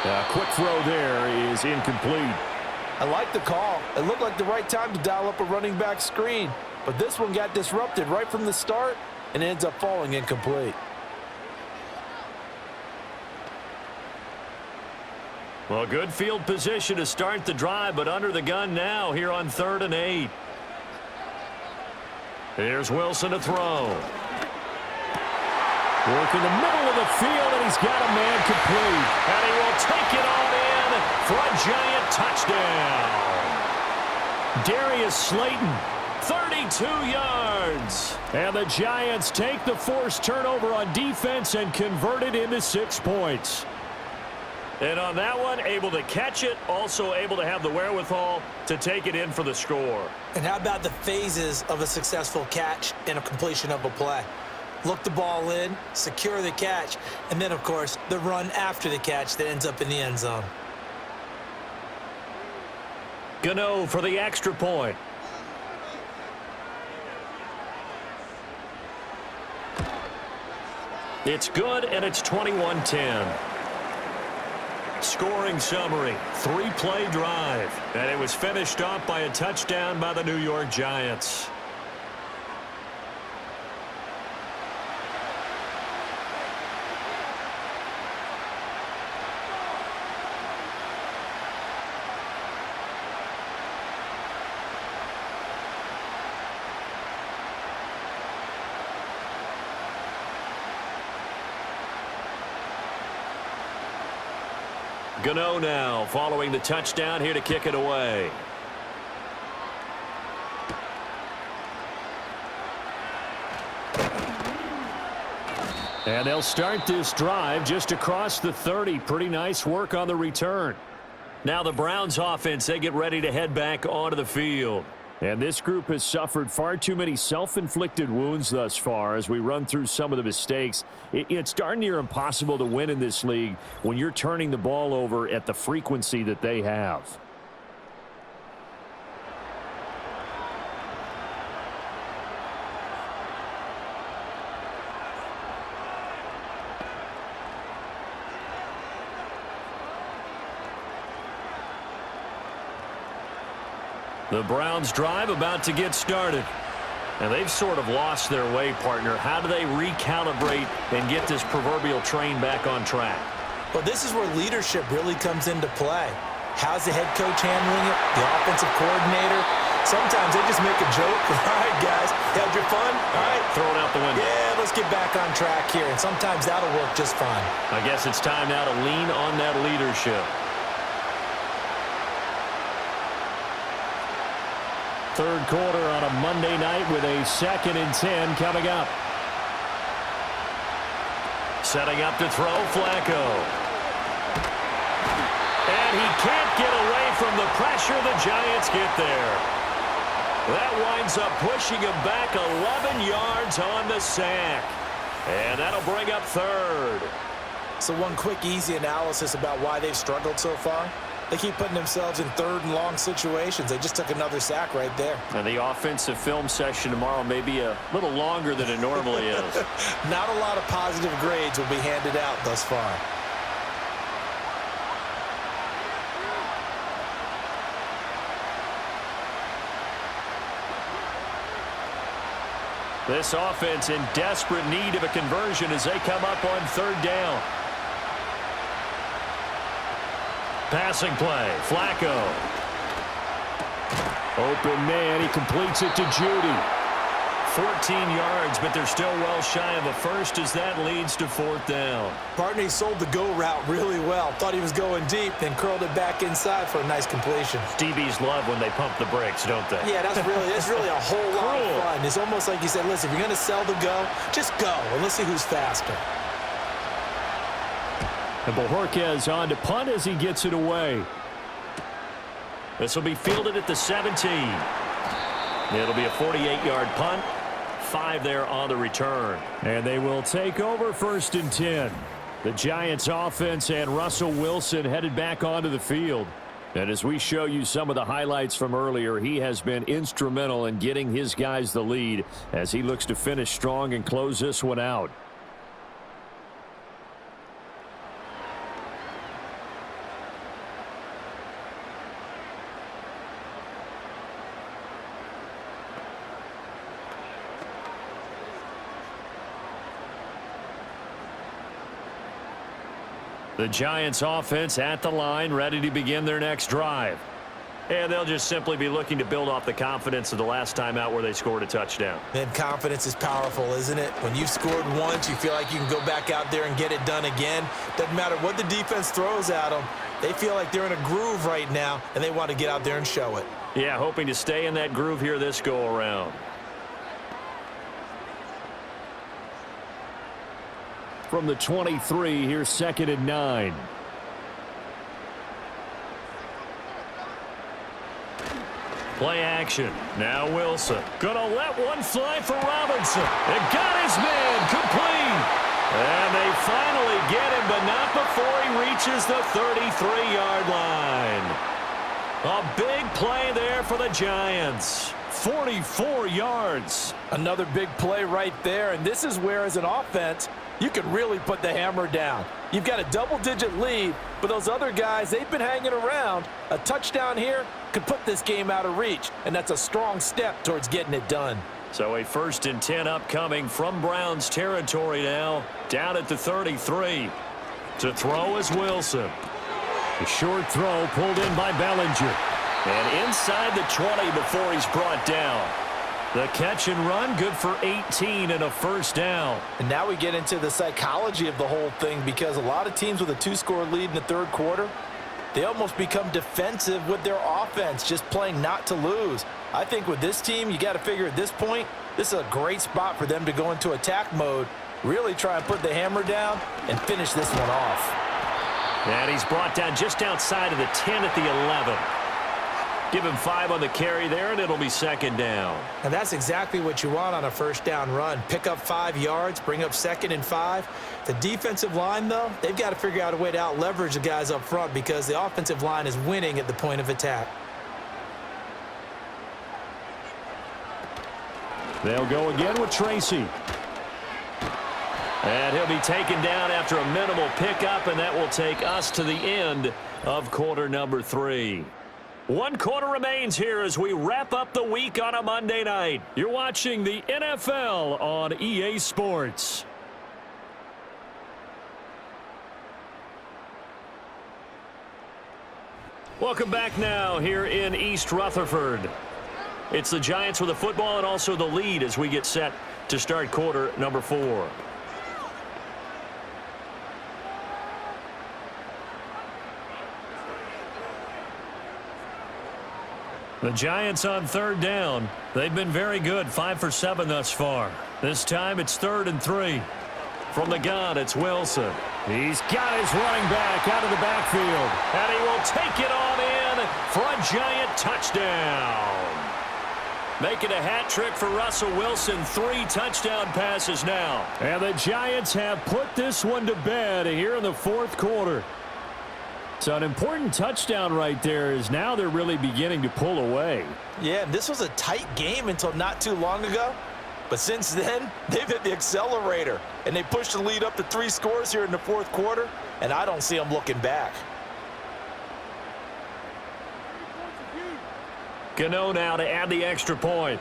A quick throw there is incomplete. I like the call. It looked like the right time to dial up a running back screen. But this one got disrupted right from the start and ends up falling incomplete. Well, good field position to start the drive, but under the gun now here on 3rd and 8. Here's Wilson to throw. Work in the middle of the field, and he's got a man complete. And he will take it on in for a giant touchdown. Darius Slayton, 32 yards. And the Giants take the forced turnover on defense and convert it into 6 points. And on that one, able to catch it, also able to have the wherewithal to take it in for the score. And how about the phases of a successful catch and a completion of a play? Look the ball in, secure the catch, and then, of course, the run after the catch that ends up in the end zone. Gano for the extra point. It's good, and it's 21-10. Scoring summary, 3-play drive. And it was finished off by a touchdown by the New York Giants. Gano now following the touchdown here to kick it away. And they'll start this drive just across the 30. Pretty nice work on the return. Now the Browns offense, they get ready to head back onto the field. And this group has suffered far too many self-inflicted wounds thus far as we run through some of the mistakes. It's darn near impossible to win in this league when you're turning the ball over at the frequency that they have. The Browns drive about to get started. And they've sort of lost their way, partner. How do they recalibrate and get this proverbial train back on track? Well, this is where leadership really comes into play. How's the head coach handling it? The offensive coordinator? Sometimes they just make a joke. All right, guys, had your fun? All right. Throw it out the window. Yeah, let's get back on track here. And sometimes that'll work just fine. I guess it's time now to lean on that leadership. Third quarter on a Monday night with a 2nd and 10 coming up. Setting up to throw, Flacco. And he can't get away from the pressure. The Giants get there. That winds up pushing him back 11 yards on the sack. And that'll bring up third. So one quick, easy analysis about why they've struggled so far. They keep putting themselves in third and long situations. They just took another sack right there. And the offensive film session tomorrow may be a little longer than it normally is. Not a lot of positive grades will be handed out thus far. This offense in desperate need of a conversion as they come up on third down. Passing play, Flacco. Open man, he completes it to Judy. 14 yards, but they're still well shy of a first as that leads to fourth down. Partner, he sold the go route really well. Thought he was going deep, then curled it back inside for a nice completion. DBs love when they pump the brakes, don't they? Yeah, that's really a whole lot of fun. It's almost like you said, listen, if you're going to sell the go, just go, and let's see who's faster. And Bojorquez on to punt as he gets it away. This will be fielded at the 17. It'll be a 48-yard punt. 5 there on the return. And they will take over 1st and 10. The Giants offense and Russell Wilson headed back onto the field. And as we show you some of the highlights from earlier, he has been instrumental in getting his guys the lead as he looks to finish strong and close this one out. The Giants offense at the line, ready to begin their next drive. And they'll just simply be looking to build off the confidence of the last time out where they scored a touchdown. And confidence is powerful, isn't it? When you've scored once, you feel like you can go back out there and get it done again. Doesn't matter what the defense throws at them. They feel like they're in a groove right now, and they want to get out there and show it. Yeah, hoping to stay in that groove here this go-around. From the 23, here's 2nd and 9. Play action. Now Wilson. Gonna let one fly for Robinson. It got his man complete. And they finally get him, but not before he reaches the 33-yard line. A big play there for the Giants. 44 yards. Another big play right there, and this is where, as an offense, you can really put the hammer down. You've got a double-digit lead, but those other guys, they've been hanging around. A touchdown here could put this game out of reach, and that's a strong step towards getting it done. So a 1st and 10 upcoming from Browns territory now, down at the 33. To throw is Wilson. A short throw pulled in by Bellinger. And inside the 20 before he's brought down. The catch and run, good for 18 and a 1st down. And now we get into the psychology of the whole thing, because a lot of teams with a 2-score lead in the 3rd quarter, they almost become defensive with their offense, just playing not to lose. I think with this team, you got to figure at this point, this is a great spot for them to go into attack mode, really try and put the hammer down and finish this one off. And he's brought down just outside of the 10 at the 11. Give him 5 on the carry there, and it'll be 2nd down. And that's exactly what you want on a 1st down run. Pick up 5 yards, bring up 2nd and 5. The defensive line, though, they've got to figure out a way to out-leverage the guys up front, because the offensive line is winning at the point of attack. They'll go again with Tracy. And he'll be taken down after a minimal pickup, and that will take us to the end of quarter number 3. 1 quarter remains here as we wrap up the week on a Monday night. You're watching the NFL on EA Sports. Welcome back now here in East Rutherford. It's the Giants with the football and also the lead as we get set to start quarter number 4. The Giants on 3rd down. They've been very good, 5 for 7 thus far. This time it's 3rd and 3. From the gun, it's Wilson. He's got his running back out of the backfield. And he will take it on in for a Giant touchdown. Making a hat trick for Russell Wilson. 3 touchdown passes now. And the Giants have put this one to bed here in the 4th quarter. So an important touchdown right there, is now they're really beginning to pull away. Yeah, this was a tight game until not too long ago. But since then, they've hit the accelerator. And they pushed the lead up to 3 scores here in the 4th quarter. And I don't see them looking back. Gano now to add the extra point.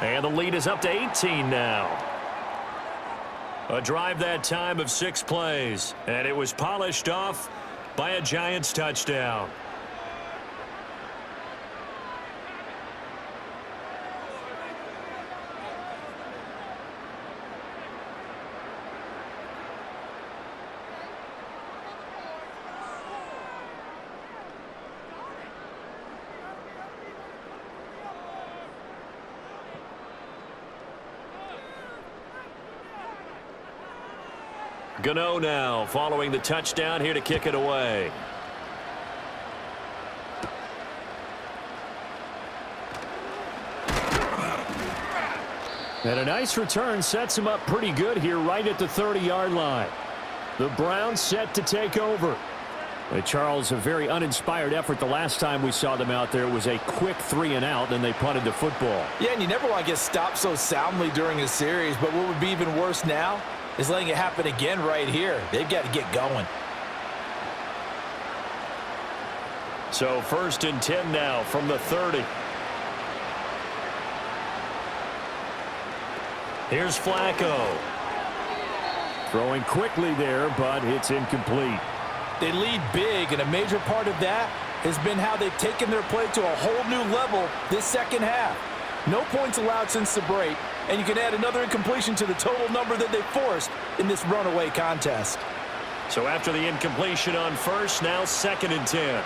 And the lead is up to 18 now. A drive that time of 6 plays, and it was polished off by a Giants touchdown. Gano now following the touchdown here to kick it away. And a nice return sets him up pretty good here right at the 30-yard line. The Browns set to take over. Charles, a very uninspired effort the last time we saw them out there. It was a quick 3 and out, then they punted the football. Yeah, and you never want to get stopped so soundly during a series, but what would be even worse now is letting it happen again right here. They've got to get going. So 1st and 10 now from the 30. Here's Flacco. Throwing quickly there, but it's incomplete. They lead big, and a major part of that has been how they've taken their play to a whole new level this 2nd half. No points allowed since the break, and you can add another incompletion to the total number that they forced in this runaway contest. So after the incompletion on 1st, now 2nd and 10.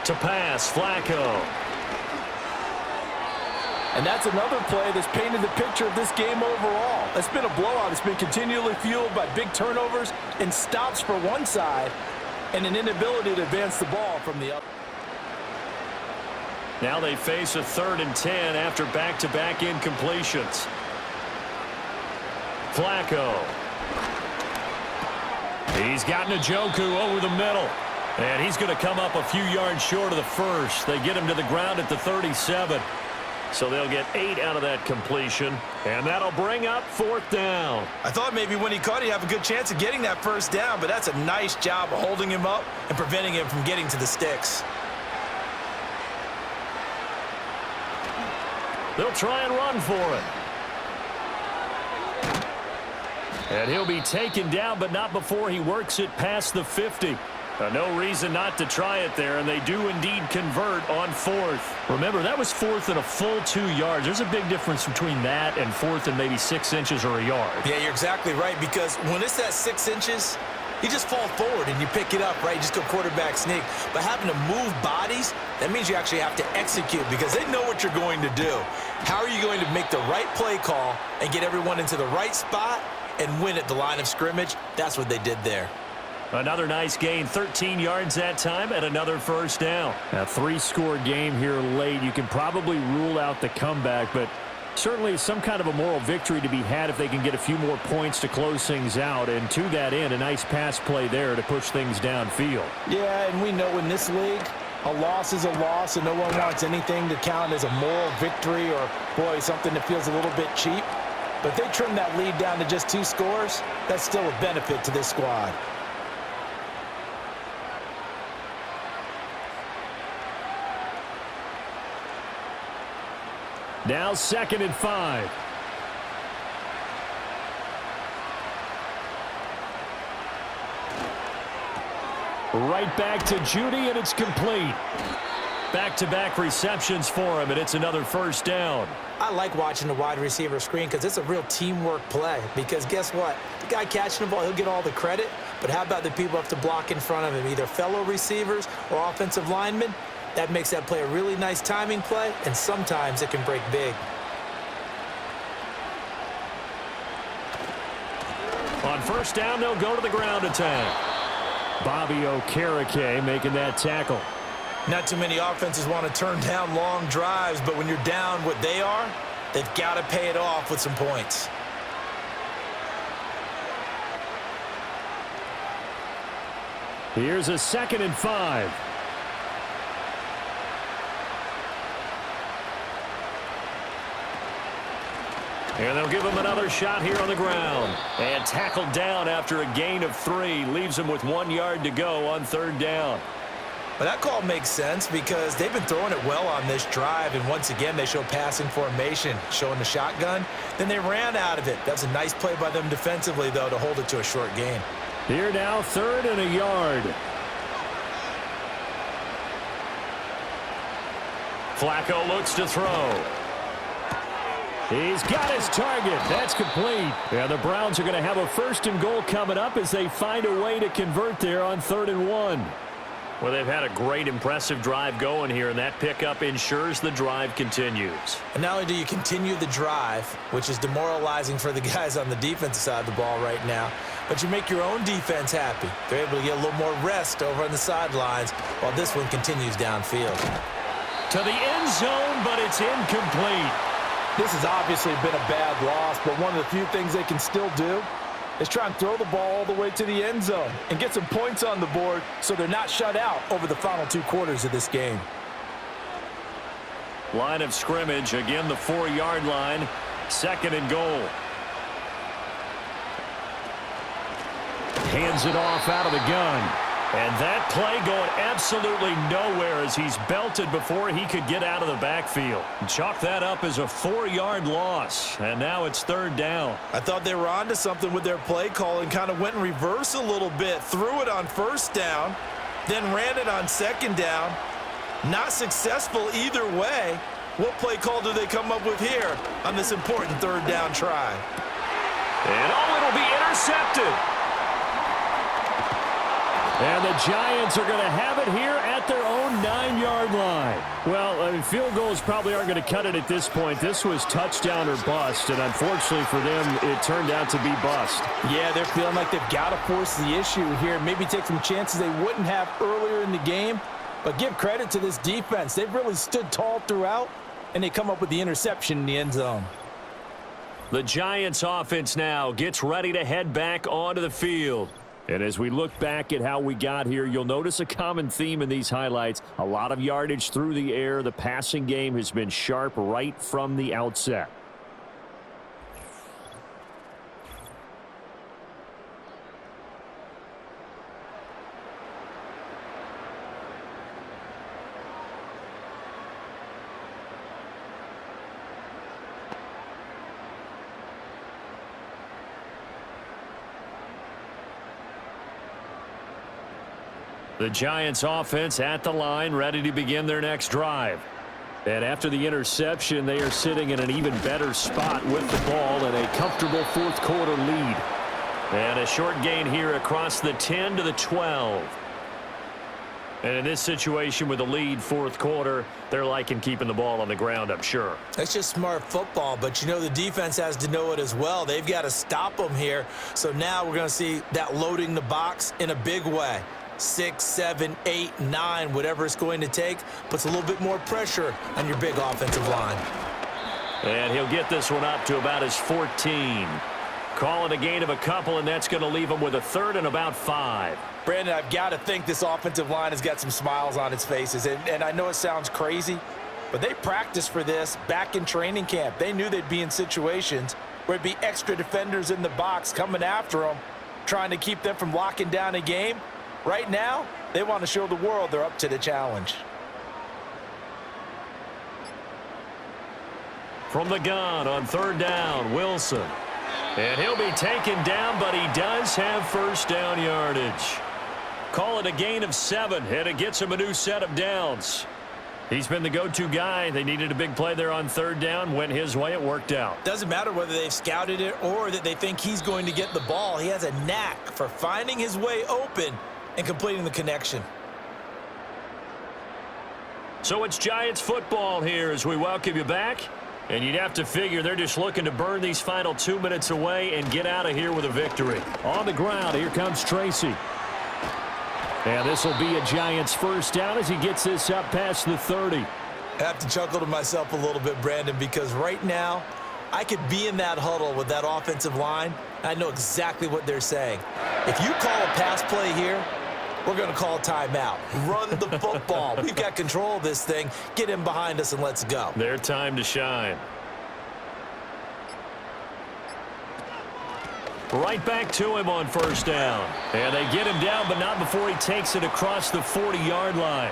To pass, Flacco. And that's another play that's painted the picture of this game overall. It's been a blowout. It's been continually fueled by big turnovers and stops for one side and an inability to advance the ball from the other. Now they face a 3rd and 10 after back-to-back incompletions. Flacco. He's got Njoku over the middle. And he's going to come up a few yards short of the first. They get him to the ground at the 37. So they'll get 8 out of that completion. And that'll bring up 4th down. I thought maybe when he caught it, he'd have a good chance of getting that first down, but that's a nice job of holding him up and preventing him from getting to the sticks. They'll try and run for it. And he'll be taken down, but not before he works it past the 50. No reason not to try it there, and they do indeed convert on 4th. Remember, that was 4th and a full 2 yards. There's a big difference between that and 4th and maybe 6 inches or a yard. Yeah, you're exactly right, because when it's that 6 inches, you just fall forward and you pick it up, right? You just go quarterback sneak. But having to move bodies, that means you actually have to execute because they know what you're going to do. How are you going to make the right play call and get everyone into the right spot and win at the line of scrimmage? That's what they did there. Another nice gain, 13 yards that time, and another first down. A 3-score game here late. You can probably rule out the comeback, but certainly some kind of a moral victory to be had if they can get a few more points to close things out. And to that end, a nice pass play there to push things downfield. Yeah, and we know in this league, a loss is a loss, and no one wants anything to count as a moral victory or, boy, something that feels a little bit cheap. But if they trim that lead down to just 2 scores, that's still a benefit to this squad. Now 2nd and 5. Right back to Judy, and it's complete. Back-to-back receptions for him, and it's another first down. I like watching the wide receiver screen because it's a real teamwork play. Because guess what? The guy catching the ball, he'll get all the credit. But how about the people who have to block in front of him, either fellow receivers or offensive linemen? That makes that play a really nice timing play, and sometimes it can break big. On first down, they'll go to the ground attack. Bobby Okereke making that tackle. Not too many offenses want to turn down long drives, but when you're down what they are, they've got to pay it off with some points. Here's a 2nd and 5. And they'll give him another shot here on the ground. And tackled down after a gain of 3. Leaves him with 1 yard to go on 3rd down. But that call makes sense because they've been throwing it well on this drive. And once again, they show passing formation, showing the shotgun. Then they ran out of it. That's a nice play by them defensively, though, to hold it to a short gain. Here now, 3rd and a yard. Flacco looks to throw. He's got his target. That's complete. Yeah, the Browns are going to have a 1st and goal coming up as they find a way to convert there on 3rd and 1. Well, they've had a great, impressive drive going here, and that pickup ensures the drive continues. And not only do you continue the drive, which is demoralizing for the guys on the defensive side of the ball right now, but you make your own defense happy. They're able to get a little more rest over on the sidelines while this one continues downfield. To the end zone, but it's incomplete. This has obviously been a bad loss, but one of the few things they can still do is try and throw the ball all the way to the end zone and get some points on the board so they're not shut out over the final 2 quarters of this game. Line of scrimmage, again the 4-yard line, 2nd and goal. Hands it off out of the gun. And that play going absolutely nowhere as he's belted before he could get out of the backfield. Chalk that up as a 4-yard loss, and now it's 3rd down. I thought they were onto something with their play call and kind of went in reverse a little bit. Threw it on 1st down, then ran it on 2nd down. Not successful either way. What play call do they come up with here on this important 3rd down try? And it'll be intercepted. And the Giants are going to have it here at their own 9-yard line. Well, I mean, field goals probably aren't going to cut it at this point. This was touchdown or bust, and unfortunately for them, it turned out to be bust. Yeah, they're feeling like they've got to force the issue here. Maybe take some chances they wouldn't have earlier in the game. But give credit to this defense. They've really stood tall throughout, and they come up with the interception in the end zone. The Giants offense now gets ready to head back onto the field. And as we look back at how we got here, you'll notice a common theme in these highlights. A lot of yardage through the air. The passing game has been sharp right from the outset. The Giants offense at the line, ready to begin their next drive. And after the interception, they are sitting in an even better spot with the ball and a comfortable fourth quarter lead. And a short gain here across the 10 to the 12. And in this situation with the lead fourth quarter, they're liking keeping the ball on the ground, I'm sure. That's just smart football, but you know the defense has to know it as well. They've got to stop them here. So now we're going to see that loading the box in a big way. 6, 7, 8, 9, whatever it's going to take, puts a little bit more pressure on your big offensive line. And he'll get this one up to about his 14. Call it a gain of a couple, and that's going to leave him with a third and about 5. Brandon, I've got to think this offensive line has got some smiles on its faces. And I know it sounds crazy, but they practiced for this back in training camp. They knew they'd be in situations where it'd be extra defenders in the box coming after them, trying to keep them from locking down a game. Right now, they want to show the world they're up to the challenge. From the gun on third down, Wilson. And he'll be taken down, but he does have first down yardage. Call it a gain of 7, and it gets him a new set of downs. He's been the go-to guy. They needed a big play there on third down. Went his way. It worked out. Doesn't matter whether they've scouted it or that they think he's going to get the ball. He has a knack for finding his way open and completing the connection. So it's Giants football here as we welcome you back. And you'd have to figure they're just looking to burn these final 2 minutes away and get out of here with a victory. On the ground, here comes Tracy. And this will be a Giants first down as he gets this up past the 30. I have to chuckle to myself a little bit, Brandon, because right now I could be in that huddle with that offensive line. I know exactly what they're saying. If you call a pass play here, we're going to call timeout. Run the football. We've got control of this thing. Get in behind us and let's go. Their time to shine. Right back to him on first down. And they get him down, but not before he takes it across the 40-yard line.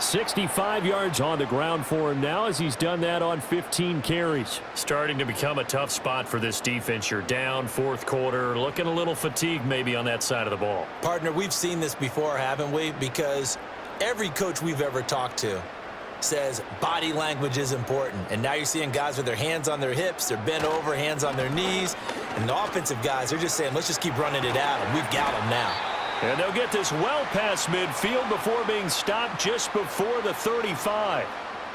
65 yards on the ground for him now as he's done that on 15 carries. Starting to become a tough spot for this defense. You're down fourth quarter, looking a little fatigued maybe on that side of the ball. Partner, we've seen this before, haven't we? Because every coach we've ever talked to says body language is important. And now you're seeing guys with their hands on their hips, they're bent over, hands on their knees. And the offensive guys, they're just saying, let's just keep running it at them. We've got them now. And they'll get this well past midfield before being stopped just before the 35.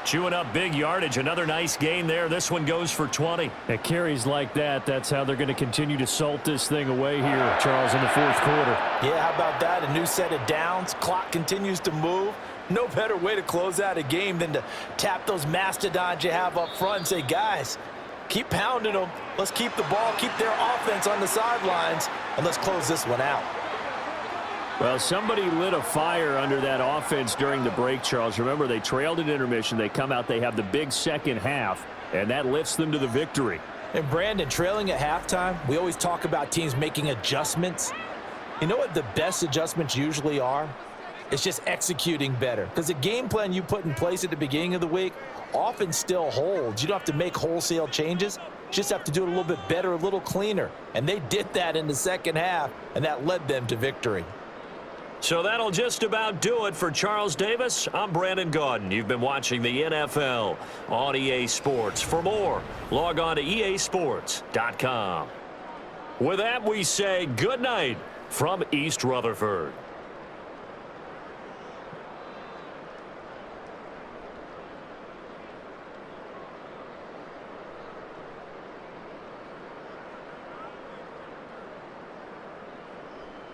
Chewing up big yardage. Another nice gain there. This one goes for 20. At carries like that, that's how they're going to continue to salt this thing away here, Charles, in the fourth quarter. Yeah, how about that? A new set of downs. Clock continues to move. No better way to close out a game than to tap those mastodons you have up front and say, guys, keep pounding them. Let's keep the ball, keep their offense on the sidelines, and let's close this one out. Well, somebody lit a fire under that offense during the break, Charles. Remember, they trailed at intermission. They come out, they have the big second half, and that lifts them to the victory. And, Brandon, trailing at halftime, we always talk about teams making adjustments. You know what the best adjustments usually are? It's just executing better. Because the game plan you put in place at the beginning of the week often still holds. You don't have to make wholesale changes. You just have to do it a little bit better, a little cleaner. And they did that in the second half, and that led them to victory. So that'll just about do it for Charles Davis. I'm Brandon Gaudin. You've been watching the NFL on EA Sports. For more, log on to easports.com. With that, we say good night from East Rutherford.